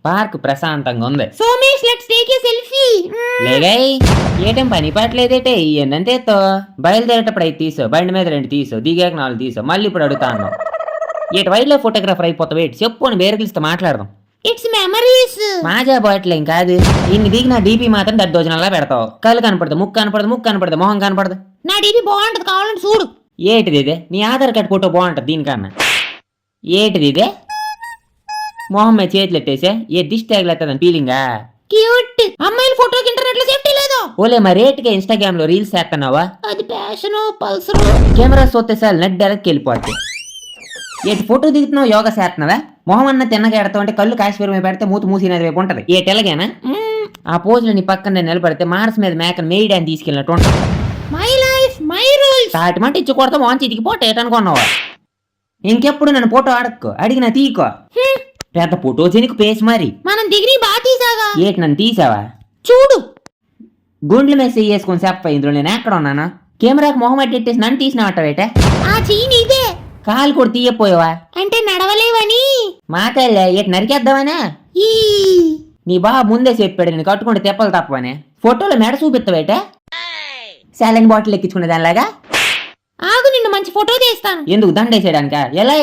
Park ప్రశాంతంగా ఉంది. Somesh let's take a selfie. లేగాయ్ ఏటం పని పాటలేదేటే ఇవన్నంతే బయలుదేరేటప్పుడు అయితే తీసో, బండి మీద 2 తీసో, దిగాక 4 తీసో, మళ్ళీ ఇప్పుడు అడుగుతాను ఏటి వైల్డ్ లైఫ్ ఫోటోగ్రాఫర్ అయిపోతావు ఏంటి చెప్పు అని వేరే పిలిస్తే మాట్లాడదాం. It's memories. మాజా బాటిల్ ఏం కాదు, ఇన్ని దిగిన డీపీ మాత్రం దద్దోజనంలా పెడతావు. కళ్ళు కనపడదు, ముక్కు కనపడదు, మొహం కనపడదు. నా డీపీ బాగుంటది, కావాలంటే చూడు. ఏటిది ఇదే? నీ ఆధార్ కార్డ్ ఫోటో బాగుంటది దీనికన్నా. ఏటిది ఇదే? మొహం మీద చేతులు ఎట్టేసే ఏ దిష్టి తగిలేస్తుందని ఫీలింగా? క్యూట్. అమ్మాయిల ఫోటోకి ఇంటర్నెట్ లో సేఫ్టీ లేదు. ఓలే మరి రేటుగా ఇన్స్టాగ్రామ్ లో రీల్స్ చేస్తున్నావా? అది ప్యాషన్ పల్సర్. కెమెరా సోతే సార్ నెట్ డైరెక్ట్ వెళ్ళిపోద్ది. ఏటి ఫోటో దిగుతున్నావు, యోగా చేస్తున్నావా? మొహం అన్న తిన్నగా ఎడతావు అంటే కళ్ళు కాశ్మీర్ మీద పెడితే మూతి మూసినది వైపు ఉంటది. ఏ తెల్లగేనా? ఆ పోజులో నీ పక్కన నిలబడితే మార్స్ మీద మేకను మేయడానికి తీసుకెళ్ళినట్టు ఉంటుంది. My life my rules. తాటి మంట ఇచ్చి కొడతా వాంచి ఇదికి పోట ఏటనుకున్నావా? ఇంకెప్పుడు నన్ను ఫోటో అడక్కో, అడిగినా తీకో. పెద్ద ఫోటో చెనికి పేసి మరి మనం దిగిరి బాగా తీసాగా. ఏటి నన్ను తీసావా? చూడు. గుండ్ల మీద వేసుకొని చెప్ప ఇందులో నేను ఎక్కడ ఉన్నాను? కెమెరాకి మొహం అట్టేసి నన్ను తీసినట్టవేటే? ఆ చీని ఇదే. కాలు కూడా తీయపోయావా? అంటే నడవలేవని. మాటలే ఏటి నరికేద్దామనే? ఈ నీ బాబు ముందే చెప్పాడు నేను కట్టుకుంటే తెప్పలు తప్పవనే. ఫోటోలో మెడ చూపిస్తావేటే? సాలెన్ బాటిల్ ఎక్కించుకునే దానిలాగా. ఆగు, నిన్ను మంచి ఫోటో తీస్తాను. ఎందుకు దండేసేయడానికా? ఎలా?